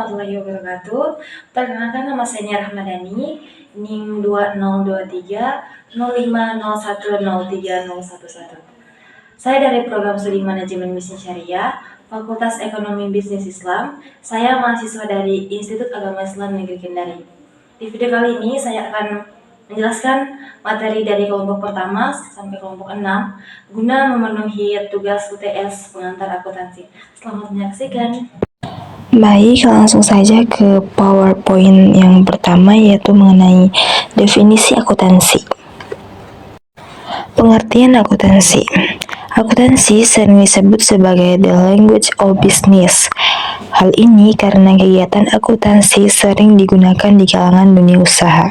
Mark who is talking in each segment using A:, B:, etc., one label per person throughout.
A: warahmatullahi wabarakatuh. Perkenalkan, nama saya Nia Rahmadani, NIM 2023 0501030111. Saya dari Program Studi Manajemen Bisnis Syariah, Fakultas Ekonomi Bisnis Islam. Saya mahasiswa dari Institut Agama Islam Negeri Kendari. Di video kali ini saya akan menjelaskan materi dari kelompok pertama sampai kelompok 6 guna memenuhi tugas UTS pengantar akuntansi. Selamat menyaksikan.
B: Baik, langsung saja ke PowerPoint yang pertama, yaitu mengenai definisi akuntansi. Pengertian akuntansi. Akuntansi sering disebut sebagai the language of business. Hal ini karena kegiatan akuntansi sering digunakan di kalangan dunia usaha.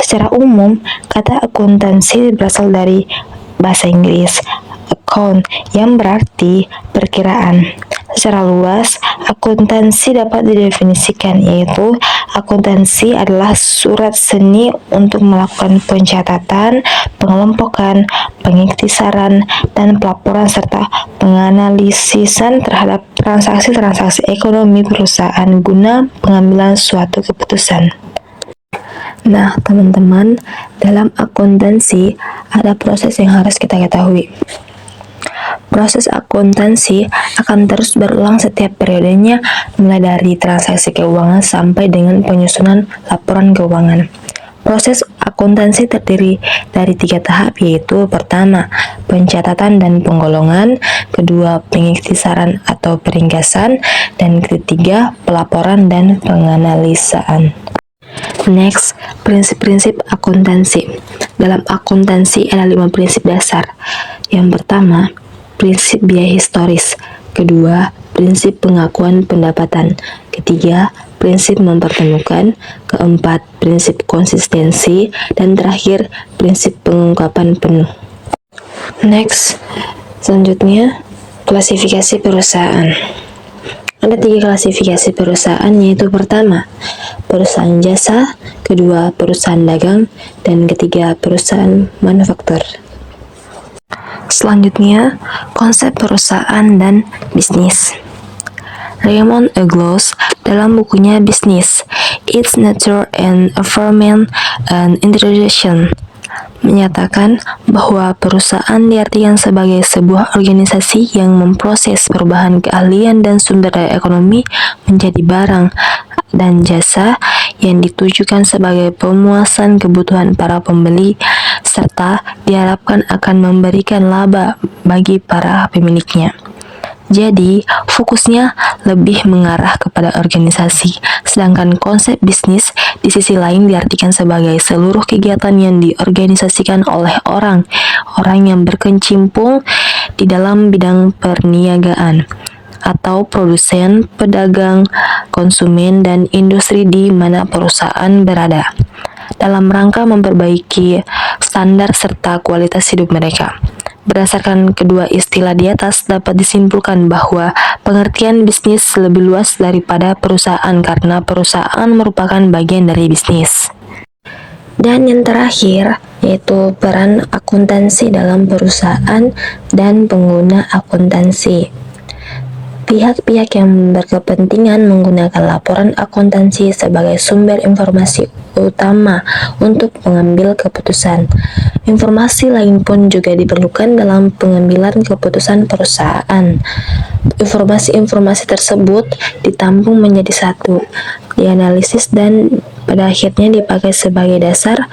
B: Secara umum, kata akuntansi berasal dari bahasa Inggris account yang berarti perkiraan. Secara luas, akuntansi dapat didefinisikan, yaitu akuntansi adalah surat seni untuk melakukan pencatatan, pengelompokan, pengiktisaran, dan pelaporan serta penganalisisan terhadap transaksi-transaksi ekonomi perusahaan guna pengambilan suatu keputusan. Nah, teman-teman, dalam akuntansi ada proses yang harus kita ketahui. Proses akuntansi akan terus berulang setiap periodenya, mulai dari transaksi keuangan sampai dengan penyusunan laporan keuangan. Proses akuntansi terdiri dari 3 tahap, yaitu pertama, pencatatan dan penggolongan, kedua, pengiktisaran atau peringkasan, dan ketiga, pelaporan dan penganalisaan. Next, prinsip-prinsip akuntansi. Dalam akuntansi ada 5 prinsip dasar. Yang pertama, prinsip biaya historis. Kedua, prinsip pengakuan pendapatan. Ketiga, prinsip mempertemukan. Keempat, prinsip konsistensi. Dan terakhir, prinsip pengungkapan penuh. Next, selanjutnya, klasifikasi perusahaan. Ada 3 klasifikasi perusahaan, yaitu pertama, perusahaan jasa, kedua, perusahaan dagang, dan ketiga, perusahaan manufaktur. Selanjutnya, konsep perusahaan dan bisnis. Raymond Eglos dalam bukunya Business, Its Nature and Environment and Introduction menyatakan bahwa perusahaan diartikan sebagai sebuah organisasi yang memproses perubahan keahlian dan sumber daya ekonomi menjadi barang dan jasa yang ditujukan sebagai pemuasan kebutuhan para pembeli serta diharapkan akan memberikan laba bagi para pemiliknya. Jadi, fokusnya lebih mengarah kepada organisasi, sedangkan konsep bisnis di sisi lain diartikan sebagai seluruh kegiatan yang diorganisasikan oleh orang yang berkecimpung di dalam bidang perniagaan, atau produsen, pedagang, konsumen, dan industri di mana perusahaan berada, dalam rangka memperbaiki standar serta kualitas hidup mereka. Berdasarkan kedua istilah di atas, dapat disimpulkan bahwa pengertian bisnis lebih luas daripada perusahaan karena perusahaan merupakan bagian dari bisnis. Dan yang terakhir, yaitu peran akuntansi dalam perusahaan dan pengguna akuntansi. Pihak-pihak yang berkepentingan menggunakan laporan akuntansi sebagai sumber informasi utama untuk mengambil keputusan. Informasi lain pun juga diperlukan dalam pengambilan keputusan perusahaan. Informasi-informasi tersebut ditampung menjadi satu, dianalisis, dan pada akhirnya dipakai sebagai dasar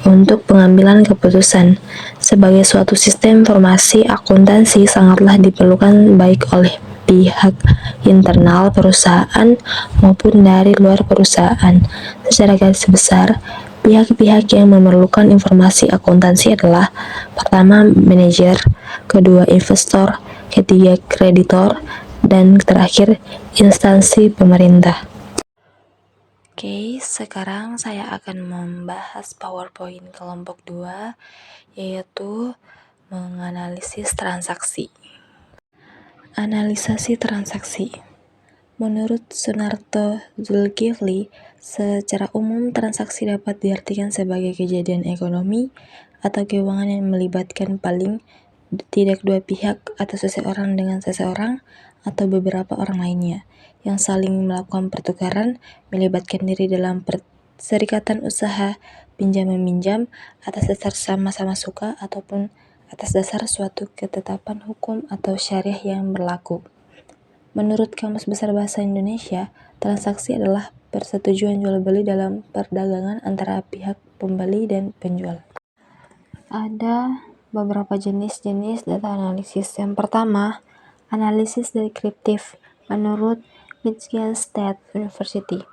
B: untuk pengambilan keputusan. Sebagai suatu sistem informasi, akuntansi sangatlah diperlukan baik oleh pihak internal perusahaan maupun dari luar perusahaan. Secara garis besar, pihak-pihak yang memerlukan informasi akuntansi adalah pertama, manajer, kedua, investor, ketiga, kreditor, dan terakhir, instansi pemerintah. Oke, sekarang saya akan membahas PowerPoint kelompok 2, yaitu menganalisis transaksi. Analisasi transaksi. Menurut Sunarto Zulkifli, secara umum transaksi dapat diartikan sebagai kejadian ekonomi atau keuangan yang melibatkan paling tidak dua pihak atau seseorang dengan seseorang atau beberapa orang lainnya yang saling melakukan pertukaran, melibatkan diri dalam serikatan usaha pinjam-meminjam atas dasar sama-sama suka ataupun atas dasar suatu ketetapan hukum atau syariah yang berlaku. Menurut Kamus Besar Bahasa Indonesia, transaksi adalah persetujuan jual beli dalam perdagangan antara pihak pembeli dan penjual. Ada beberapa jenis-jenis data analisis. Yang pertama, analisis deskriptif menurut Michigan State University.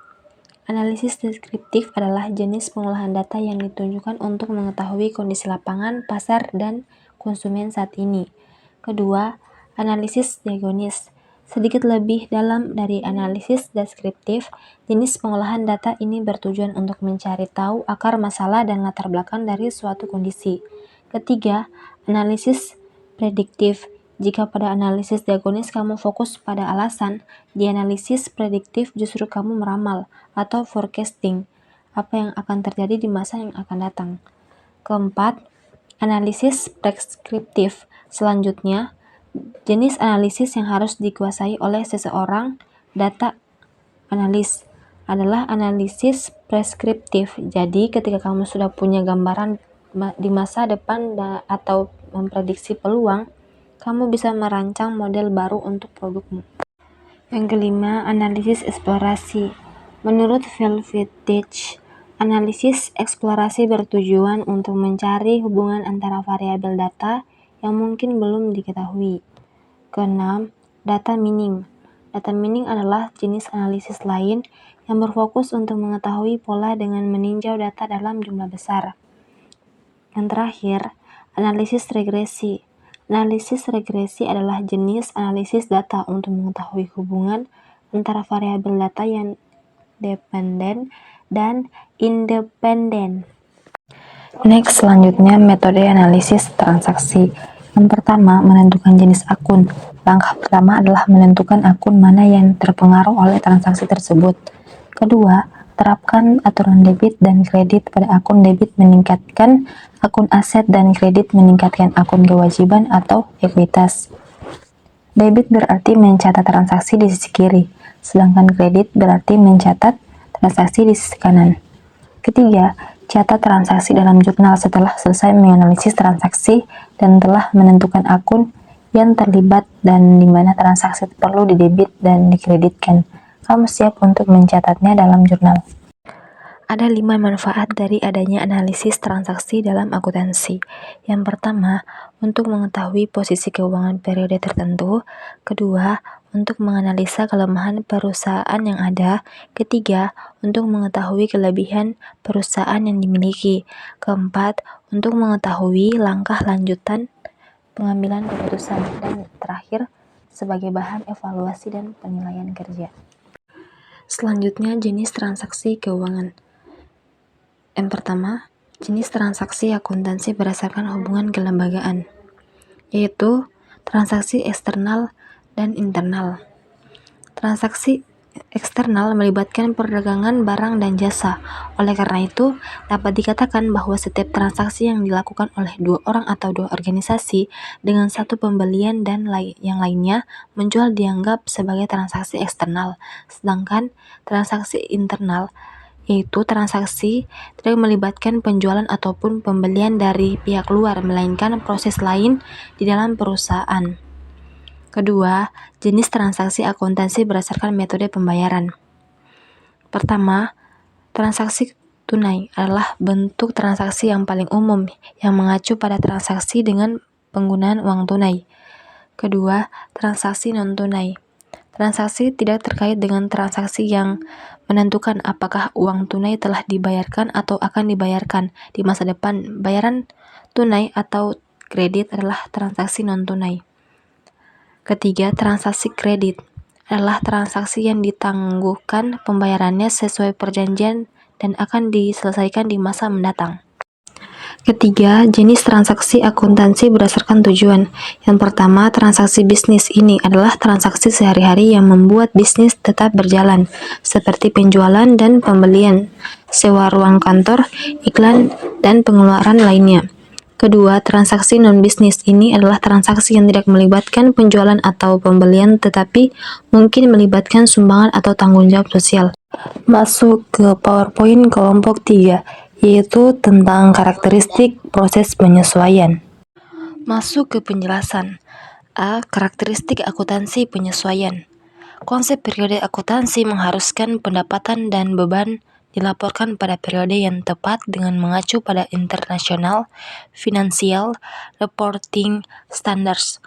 B: Analisis deskriptif adalah jenis pengolahan data yang ditunjukkan untuk mengetahui kondisi lapangan, pasar, dan konsumen saat ini. Kedua, analisis diagonis. Sedikit lebih dalam dari analisis deskriptif, jenis pengolahan data ini bertujuan untuk mencari tahu akar masalah dan latar belakang dari suatu kondisi. Ketiga, analisis prediktif. Jika pada analisis diagonis kamu fokus pada alasan, di analisis prediktif justru kamu meramal atau forecasting apa yang akan terjadi di masa yang akan datang. Keempat, analisis preskriptif. Selanjutnya, jenis analisis yang harus dikuasai oleh seseorang data analis adalah analisis preskriptif. Jadi, ketika kamu sudah punya gambaran di masa depan atau memprediksi peluang, kamu bisa merancang model baru untuk produkmu. Yang kelima, analisis eksplorasi. Menurut Velvetich, analisis eksplorasi bertujuan untuk mencari hubungan antara variabel data yang mungkin belum diketahui. Keenam, data mining. Data mining adalah jenis analisis lain yang berfokus untuk mengetahui pola dengan meninjau data dalam jumlah besar. Yang terakhir, analisis regresi. Analisis regresi adalah jenis analisis data untuk mengetahui hubungan antara variabel data yang dependen dan independen. Next, selanjutnya metode analisis transaksi. Yang pertama, menentukan jenis akun. Langkah pertama adalah menentukan akun mana yang terpengaruh oleh transaksi tersebut. Kedua, terapkan aturan debit dan kredit pada akun debit meningkatkan akun aset dan kredit meningkatkan akun kewajiban atau ekuitas. Debit berarti mencatat transaksi di sisi kiri, sedangkan kredit berarti mencatat transaksi di sisi kanan. Ketiga, catat transaksi dalam jurnal setelah selesai menganalisis transaksi dan telah menentukan akun yang terlibat dan di mana transaksi perlu didebit dan dikreditkan. Kamu siap untuk mencatatnya dalam jurnal. Ada 5 manfaat dari adanya analisis transaksi dalam akuntansi. Yang pertama, untuk mengetahui posisi keuangan periode tertentu. Kedua, untuk menganalisa kelemahan perusahaan yang ada. Ketiga, untuk mengetahui kelebihan perusahaan yang dimiliki. Keempat, untuk mengetahui langkah lanjutan pengambilan keputusan. Dan terakhir, sebagai bahan evaluasi dan penilaian kerja. Selanjutnya, jenis transaksi keuangan. Yang pertama, jenis transaksi akuntansi berdasarkan hubungan kelembagaan, yaitu transaksi eksternal dan internal. Transaksi eksternal melibatkan perdagangan barang dan jasa. Oleh karena itu, dapat dikatakan bahwa setiap transaksi yang dilakukan oleh dua orang atau dua organisasi dengan satu pembelian dan yang lainnya menjual dianggap sebagai transaksi eksternal. Sedangkan transaksi internal yaitu transaksi tidak melibatkan penjualan ataupun pembelian dari pihak luar, melainkan proses lain di dalam perusahaan. Kedua, jenis transaksi akuntansi berdasarkan metode pembayaran. Pertama, transaksi tunai adalah bentuk transaksi yang paling umum yang mengacu pada transaksi dengan penggunaan uang tunai. Kedua, transaksi non-tunai. Transaksi tidak terkait dengan transaksi yang menentukan apakah uang tunai telah dibayarkan atau akan dibayarkan di masa depan. Bayaran tunai atau kredit adalah transaksi non-tunai. Ketiga, transaksi kredit adalah transaksi yang ditangguhkan pembayarannya sesuai perjanjian dan akan diselesaikan di masa mendatang. Ketiga, jenis transaksi akuntansi berdasarkan tujuan. Yang pertama, transaksi bisnis. Ini adalah transaksi sehari-hari yang membuat bisnis tetap berjalan, seperti penjualan dan pembelian, sewa ruang kantor, iklan, dan pengeluaran lainnya. Kedua, transaksi non-bisnis ini adalah transaksi yang tidak melibatkan penjualan atau pembelian tetapi mungkin melibatkan sumbangan atau tanggung jawab sosial. Masuk ke PowerPoint kelompok 3, yaitu tentang karakteristik proses penyesuaian. Masuk ke penjelasan. A. Karakteristik akuntansi penyesuaian. Konsep periode akuntansi mengharuskan pendapatan dan beban dilaporkan pada periode yang tepat dengan mengacu pada International Financial Reporting Standards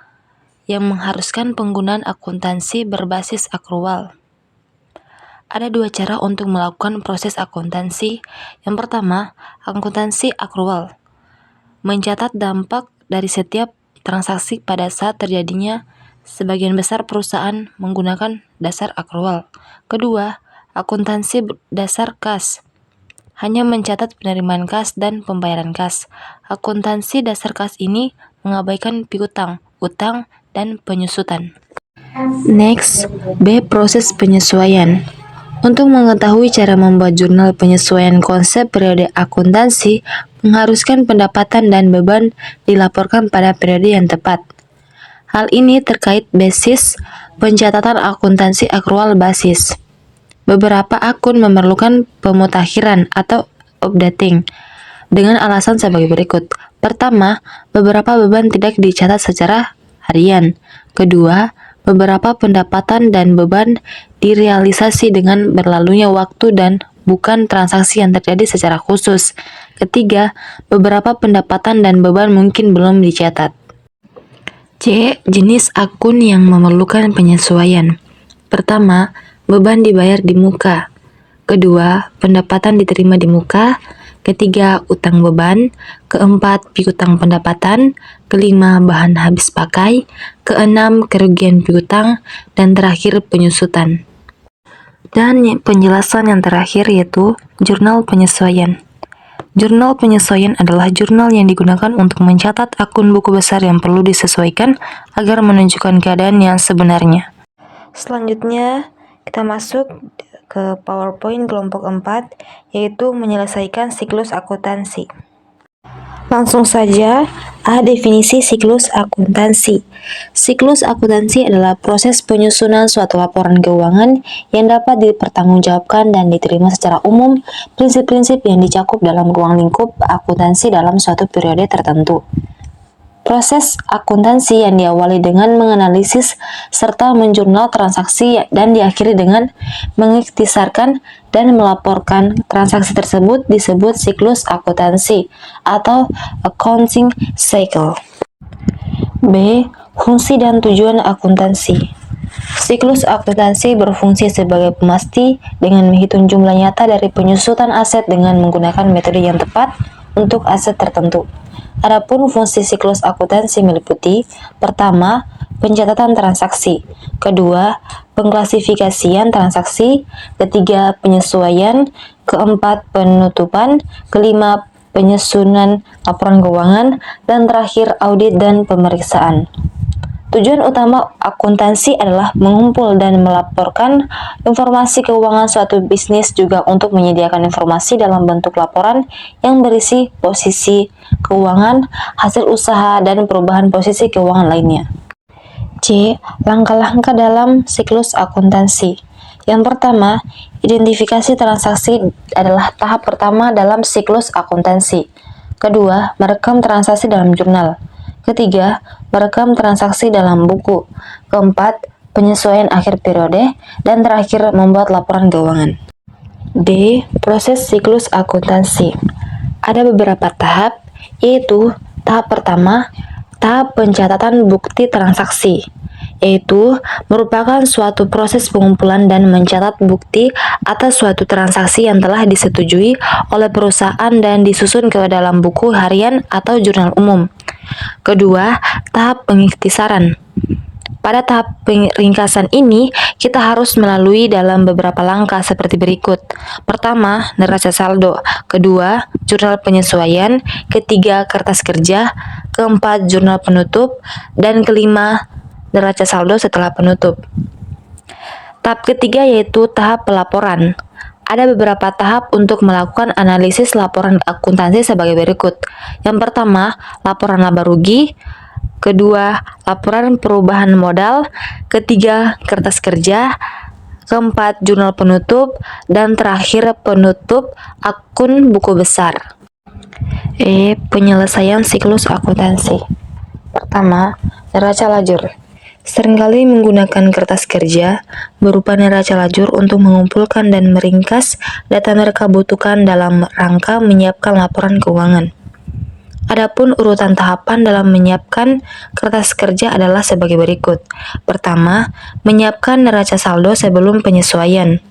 B: yang mengharuskan penggunaan akuntansi berbasis akrual. Ada dua cara untuk melakukan proses akuntansi. Yang pertama, akuntansi akrual. Mencatat dampak dari setiap transaksi pada saat terjadinya sebagian besar perusahaan menggunakan dasar akrual. Kedua, akuntansi dasar kas. Hanya mencatat penerimaan kas dan pembayaran kas. Akuntansi dasar kas ini mengabaikan piutang, utang, dan penyusutan. Next, B. Proses penyesuaian. Untuk mengetahui cara membuat jurnal penyesuaian konsep periode akuntansi, mengharuskan pendapatan dan beban dilaporkan pada periode yang tepat. Hal ini terkait basis pencatatan akuntansi akrual basis. Beberapa akun memerlukan pemutakhiran atau updating dengan alasan sebagai berikut. Pertama, beberapa beban tidak dicatat secara harian. Kedua, beberapa pendapatan dan beban direalisasi dengan berlalunya waktu dan bukan transaksi yang terjadi secara khusus. Ketiga, beberapa pendapatan dan beban mungkin belum dicatat. C. Jenis akun yang memerlukan penyesuaian. Pertama, beban dibayar di muka. Kedua, pendapatan diterima di muka. Ketiga, utang beban. Keempat, piutang pendapatan. Kelima, bahan habis pakai. Keenam, kerugian piutang. Dan terakhir, penyusutan. Dan penjelasan yang terakhir yaitu jurnal penyesuaian. Jurnal penyesuaian adalah jurnal yang digunakan untuk mencatat akun buku besar yang perlu disesuaikan agar menunjukkan keadaan yang sebenarnya. Selanjutnya, kita masuk ke PowerPoint kelompok 4, yaitu menyelesaikan siklus akuntansi. Langsung saja, A. Definisi siklus akuntansi. Siklus akuntansi adalah proses penyusunan suatu laporan keuangan yang dapat dipertanggungjawabkan dan diterima secara umum, prinsip-prinsip yang dicakup dalam ruang lingkup akuntansi dalam suatu periode tertentu. Proses akuntansi yang diawali dengan menganalisis serta menjurnal transaksi dan diakhiri dengan mengikhtisarkan dan melaporkan transaksi tersebut disebut siklus akuntansi atau accounting cycle. B. Fungsi dan tujuan akuntansi. Siklus akuntansi berfungsi sebagai pemasti dengan menghitung jumlah nyata dari penyusutan aset dengan menggunakan metode yang tepat untuk aset tertentu. Adapun fungsi siklus akuntansi meliputi: pertama, pencatatan transaksi; kedua, pengklasifikasian transaksi; ketiga, penyesuaian; keempat, penutupan; kelima, penyusunan laporan keuangan; dan terakhir, audit dan pemeriksaan. Tujuan utama akuntansi adalah mengumpul dan melaporkan informasi keuangan suatu bisnis, juga untuk menyediakan informasi dalam bentuk laporan yang berisi posisi keuangan, hasil usaha, dan perubahan posisi keuangan lainnya. C. Langkah-langkah dalam siklus akuntansi. Yang pertama, identifikasi transaksi adalah tahap pertama dalam siklus akuntansi. Kedua, merekam transaksi dalam jurnal. Ketiga, merekam transaksi dalam buku. Keempat, penyesuaian akhir periode. Dan terakhir, membuat laporan keuangan. D. Proses siklus akuntansi. Ada beberapa tahap, yaitu tahap pertama, tahap pencatatan bukti transaksi, yaitu merupakan suatu proses pengumpulan dan mencatat bukti atas suatu transaksi yang telah disetujui oleh perusahaan dan disusun ke dalam buku harian atau jurnal umum. Kedua, tahap pengikhtisaran. Pada tahap ringkasan ini, kita harus melalui dalam beberapa langkah seperti berikut. Pertama, neraca saldo. Kedua, jurnal penyesuaian. Ketiga, kertas kerja. Keempat, jurnal penutup. Dan kelima, neraca saldo setelah penutup. Tahap ketiga yaitu tahap pelaporan. Ada beberapa tahap untuk melakukan analisis laporan akuntansi sebagai berikut. Yang pertama, laporan laba rugi. Kedua, laporan perubahan modal. Ketiga, kertas kerja. Keempat, jurnal penutup. Dan terakhir, penutup akun buku besar. Penyelesaian siklus akuntansi. Pertama, neraca lajur. Seringkali menggunakan kertas kerja berupa neraca lajur untuk mengumpulkan dan meringkas data mereka butuhkan dalam rangka menyiapkan laporan keuangan. Adapun urutan tahapan dalam menyiapkan kertas kerja adalah sebagai berikut. Pertama, menyiapkan neraca saldo sebelum penyesuaian.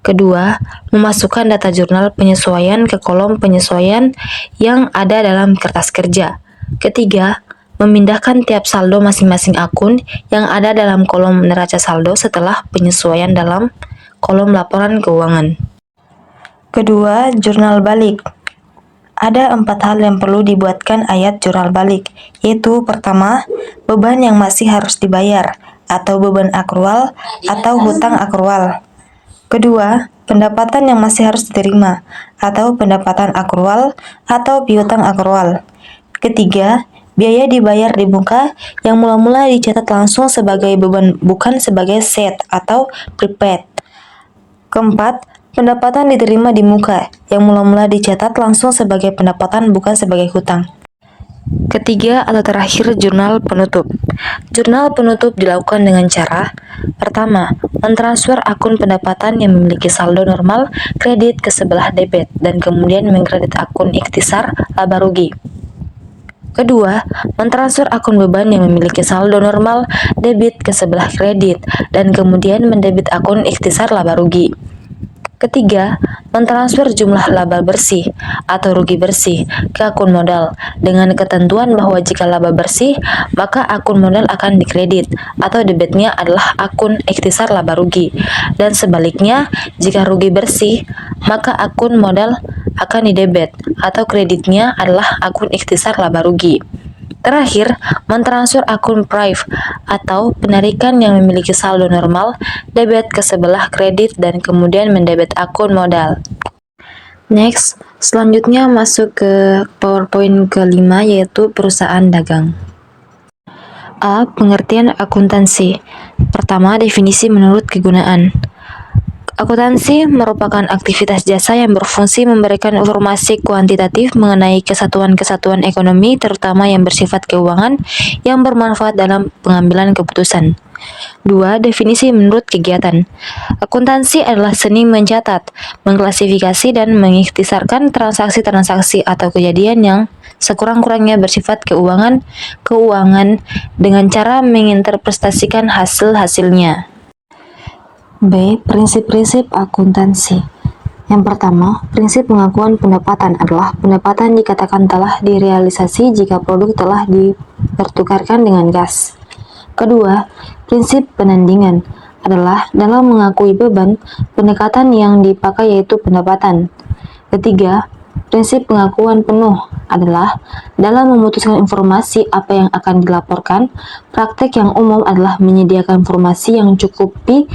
B: Kedua, memasukkan data jurnal penyesuaian ke kolom penyesuaian yang ada dalam kertas kerja. Ketiga, memindahkan tiap saldo masing-masing akun yang ada dalam kolom neraca saldo setelah penyesuaian dalam kolom laporan keuangan. Kedua, jurnal balik. Ada 4 hal yang perlu dibuatkan ayat jurnal balik, yaitu pertama, beban yang masih harus dibayar, atau beban akrual, atau hutang akrual. Kedua, pendapatan yang masih harus diterima, atau pendapatan akrual, atau piutang akrual. Ketiga, biaya dibayar di muka yang mula-mula dicatat langsung sebagai beban bukan sebagai set atau prepaid. Keempat, pendapatan diterima di muka yang mula-mula dicatat langsung sebagai pendapatan bukan sebagai hutang. Ketiga atau terakhir, jurnal penutup. Jurnal penutup dilakukan dengan cara: pertama, mentransfer akun pendapatan yang memiliki saldo normal kredit ke sebelah debit dan kemudian mengkredit akun ikhtisar laba rugi. Kedua, mentransfer akun beban yang memiliki saldo normal debit ke sebelah kredit dan kemudian mendebit akun ikhtisar laba rugi. Ketiga, mentransfer jumlah laba bersih atau rugi bersih ke akun modal dengan ketentuan bahwa jika laba bersih, maka akun modal akan dikredit atau debitnya adalah akun ikhtisar laba rugi, dan sebaliknya, jika rugi bersih, maka akun modal akan didebit atau kreditnya adalah akun ikhtisar laba rugi. Terakhir, mentransfer akun prive atau penarikan yang memiliki saldo normal debit ke sebelah kredit dan kemudian mendebit akun modal. Next, selanjutnya masuk ke PowerPoint kelima, yaitu perusahaan dagang. A. Pengertian akuntansi. Pertama, definisi menurut kegunaan. Akuntansi merupakan aktivitas jasa yang berfungsi memberikan informasi kuantitatif mengenai kesatuan-kesatuan ekonomi, terutama yang bersifat keuangan, yang bermanfaat dalam pengambilan keputusan. 2. Definisi menurut kegiatan. Akuntansi adalah seni mencatat, mengklasifikasi, dan mengikhtisarkan transaksi-transaksi atau kejadian yang sekurang-kurangnya bersifat keuangan dengan cara menginterpretasikan hasil-hasilnya. B. Prinsip-prinsip akuntansi. Yang pertama, prinsip pengakuan pendapatan adalah pendapatan dikatakan telah direalisasi jika produk telah dipertukarkan dengan gas. Kedua, prinsip penandingan adalah dalam mengakui beban, pendekatan yang dipakai yaitu pendapatan. Ketiga, prinsip pengakuan penuh adalah dalam memutuskan informasi apa yang akan dilaporkan. Praktek yang umum adalah menyediakan informasi yang cukupi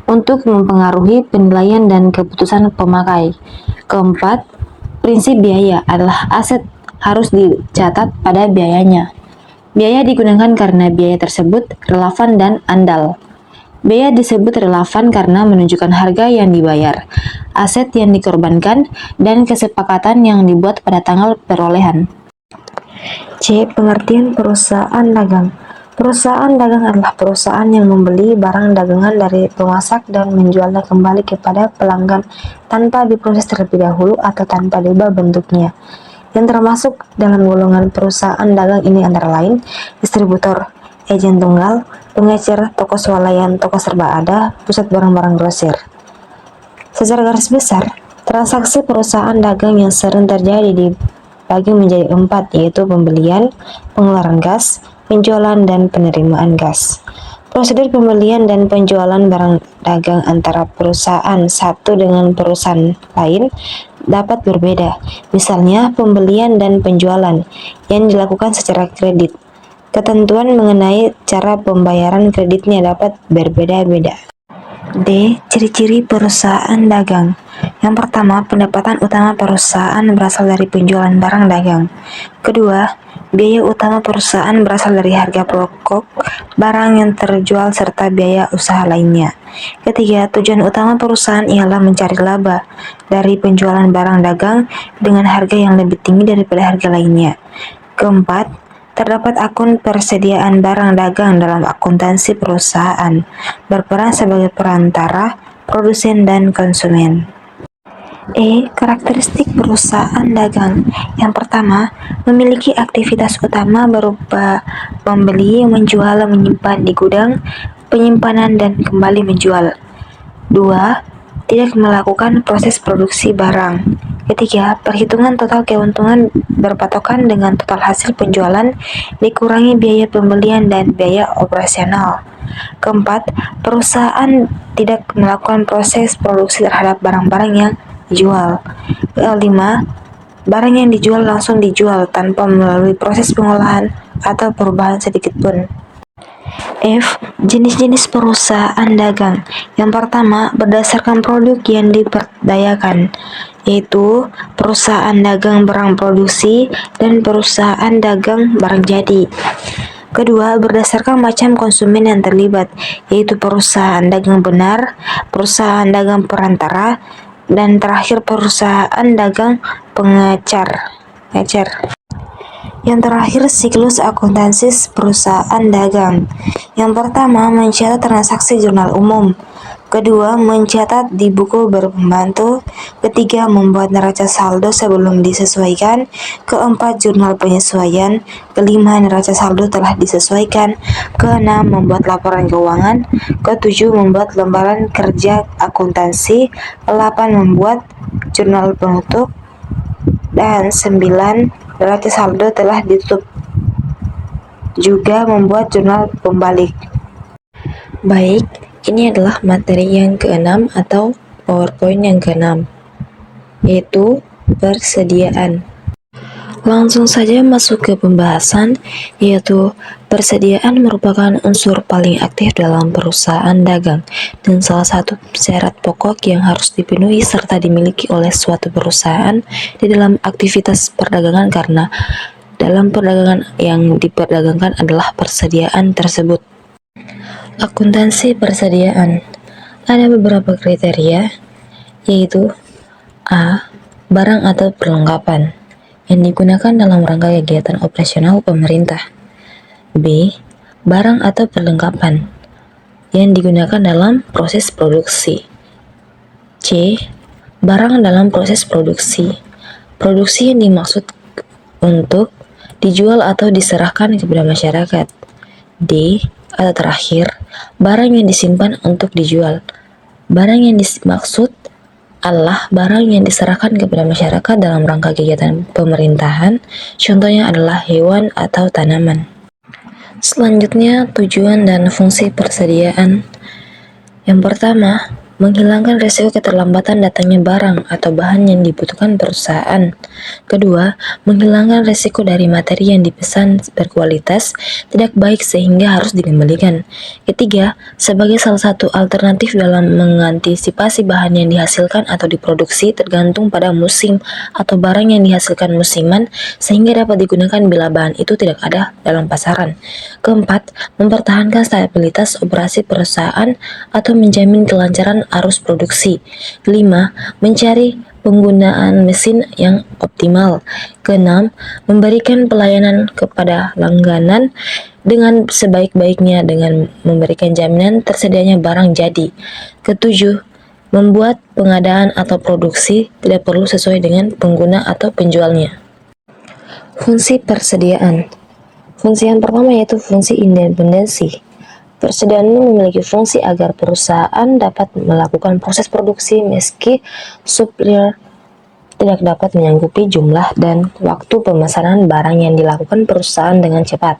B: untuk mempengaruhi penilaian dan keputusan pemakai. Keempat, prinsip biaya adalah aset harus dicatat pada biayanya. Biaya digunakan karena biaya tersebut relevan dan andal. Biaya disebut relevan karena menunjukkan harga yang dibayar, aset yang dikorbankan, dan kesepakatan yang dibuat pada tanggal perolehan. C. Pengertian perusahaan dagang. Perusahaan dagang adalah perusahaan yang membeli barang dagangan dari pemasak dan menjualnya kembali kepada pelanggan tanpa diproses terlebih dahulu atau tanpa diubah bentuknya. Yang termasuk dalam golongan perusahaan dagang ini antara lain distributor, agen tunggal, pengecer, toko swalayan, toko serba ada, pusat barang-barang grosir. Secara garis besar, transaksi perusahaan dagang yang sering terjadi dibagi menjadi 4, yaitu pembelian, pengeluaran gas, penjualan, dan penerimaan gas. Prosedur pembelian dan penjualan barang dagang antara perusahaan satu dengan perusahaan lain dapat berbeda. Misalnya, pembelian dan penjualan yang dilakukan secara kredit. Ketentuan mengenai cara pembayaran kreditnya dapat berbeda-beda. D. Ciri-ciri perusahaan dagang. Yang pertama, pendapatan utama perusahaan berasal dari penjualan barang dagang. Kedua, biaya utama perusahaan berasal dari harga pokok barang yang terjual serta biaya usaha lainnya. Ketiga, tujuan utama perusahaan ialah mencari laba dari penjualan barang dagang dengan harga yang lebih tinggi daripada harga lainnya. Keempat, terdapat akun persediaan barang dagang dalam akuntansi perusahaan, berperan sebagai perantara, produsen, dan konsumen. E. Karakteristik perusahaan dagang. Yang pertama, memiliki aktivitas utama berupa membeli, menjual, menyimpan di gudang, penyimpanan, dan kembali menjual. 2. Tidak melakukan proses produksi barang. Ketiga, perhitungan total keuntungan berpatokan dengan total hasil penjualan dikurangi biaya pembelian dan biaya operasional. Keempat, perusahaan tidak melakukan proses produksi terhadap barang-barang yang dijual. Kelima, barang yang dijual langsung dijual tanpa melalui proses pengolahan atau perubahan sedikit pun. F. Jenis-jenis perusahaan dagang. Yang pertama, berdasarkan produk yang diperdayakan, yaitu perusahaan dagang barang produksi dan perusahaan dagang barang jadi. Kedua, berdasarkan macam konsumen yang terlibat, yaitu perusahaan dagang benar, perusahaan dagang perantara, dan terakhir perusahaan dagang pengecer. Yang terakhir, siklus akuntansi perusahaan dagang. Yang pertama, mencatat transaksi jurnal umum. Kedua, mencatat di buku berpembantu. Ketiga, membuat neraca saldo sebelum disesuaikan. Keempat, jurnal penyesuaian. Kelima, neraca saldo telah disesuaikan. Keenam, membuat laporan keuangan. Ketujuh, membuat lembaran kerja akuntansi. Delapan, membuat jurnal penutup. Dan 9, neraca saldo telah ditutup. Juga membuat jurnal pembalik. Baik, ini adalah materi yang keenam atau PowerPoint yang keenam, yaitu persediaan. Langsung saja masuk ke pembahasan, yaitu persediaan merupakan unsur paling aktif dalam perusahaan dagang dan salah satu syarat pokok yang harus dipenuhi serta dimiliki oleh suatu perusahaan di dalam aktivitas perdagangan karena dalam perdagangan yang diperdagangkan adalah persediaan tersebut. Akuntansi persediaan. Ada beberapa kriteria, yaitu A. Barang atau perlengkapan yang digunakan dalam rangka kegiatan operasional pemerintah. B. Barang atau perlengkapan yang digunakan dalam proses produksi. C. Barang dalam proses produksi. Produksi yang dimaksud untuk dijual atau diserahkan kepada masyarakat. D. Atau terakhir, barang yang disimpan untuk dijual. Barang yang dimaksud adalah barang yang diserahkan kepada masyarakat dalam rangka kegiatan pemerintahan, contohnya adalah hewan atau tanaman. Selanjutnya, tujuan dan fungsi persediaan. Yang pertama, menghilangkan risiko keterlambatan datangnya barang atau bahan yang dibutuhkan perusahaan. Kedua, menghilangkan risiko dari materi yang dipesan berkualitas tidak baik sehingga harus dikembalikan. Ketiga, sebagai salah satu alternatif dalam mengantisipasi bahan yang dihasilkan atau diproduksi tergantung pada musim atau barang yang dihasilkan musiman sehingga dapat digunakan bila bahan itu tidak ada dalam pasaran. Keempat, mempertahankan stabilitas operasi perusahaan atau menjamin kelancaran arus produksi. 5. Mencari penggunaan mesin yang optimal. Keenam, memberikan pelayanan kepada langganan dengan sebaik-baiknya dengan memberikan jaminan tersedianya barang jadi. Ketujuh, membuat pengadaan atau produksi tidak perlu sesuai dengan pengguna atau penjualnya. Fungsi persediaan. Fungsi yang pertama yaitu fungsi independensi. Persediaan ini memiliki fungsi agar perusahaan dapat melakukan proses produksi meski supplier tidak dapat menyanggupi jumlah dan waktu pemesanan barang yang dilakukan perusahaan dengan cepat.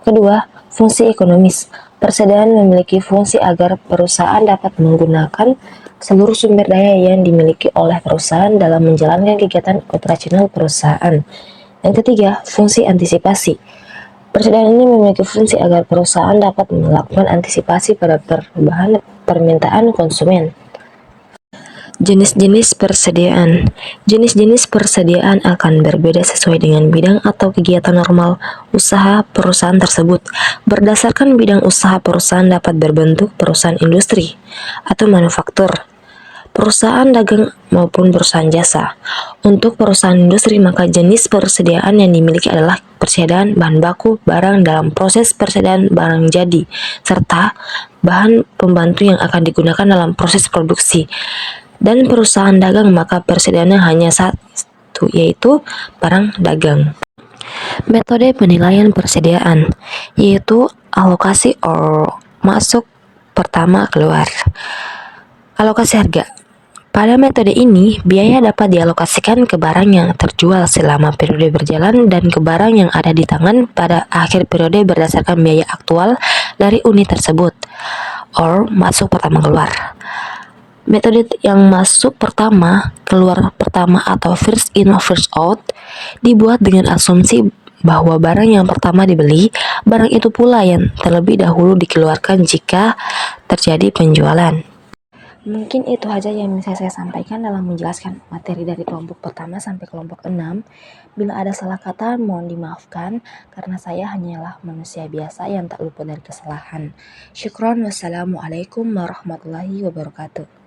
B: Kedua, fungsi ekonomis. Persediaan memiliki fungsi agar perusahaan dapat menggunakan seluruh sumber daya yang dimiliki oleh perusahaan dalam menjalankan kegiatan operasional perusahaan. Yang ketiga, fungsi antisipasi. Persediaan ini memiliki fungsi agar perusahaan dapat melakukan antisipasi pada perubahan permintaan konsumen. Jenis-jenis persediaan. Jenis-jenis persediaan akan berbeda sesuai dengan bidang atau kegiatan normal usaha perusahaan tersebut. Berdasarkan bidang usaha perusahaan dapat berbentuk perusahaan industri atau manufaktur, perusahaan dagang maupun perusahaan jasa. Untuk perusahaan industri, maka jenis persediaan yang dimiliki adalah persediaan bahan baku, barang dalam proses persediaan barang jadi, serta bahan pembantu yang akan digunakan dalam proses produksi. Dan perusahaan dagang, maka persediaannya hanya satu, yaitu barang dagang. Metode penilaian persediaan yaitu alokasi or masuk pertama keluar. Alokasi harga. Pada metode ini, biaya dapat dialokasikan ke barang yang terjual selama periode berjalan dan ke barang yang ada di tangan pada akhir periode berdasarkan biaya aktual dari unit tersebut, or masuk pertama keluar. Metode yang masuk pertama, keluar pertama atau first in first out dibuat dengan asumsi bahwa barang yang pertama dibeli, barang itu pula yang terlebih dahulu dikeluarkan jika terjadi penjualan. Mungkin itu aja yang bisa saya sampaikan dalam menjelaskan materi dari kelompok pertama sampai kelompok 6. Bila ada salah kata, mohon dimaafkan karena saya hanyalah manusia biasa yang tak luput dari kesalahan. Syukron, wassalamualaikum warahmatullahi wabarakatuh.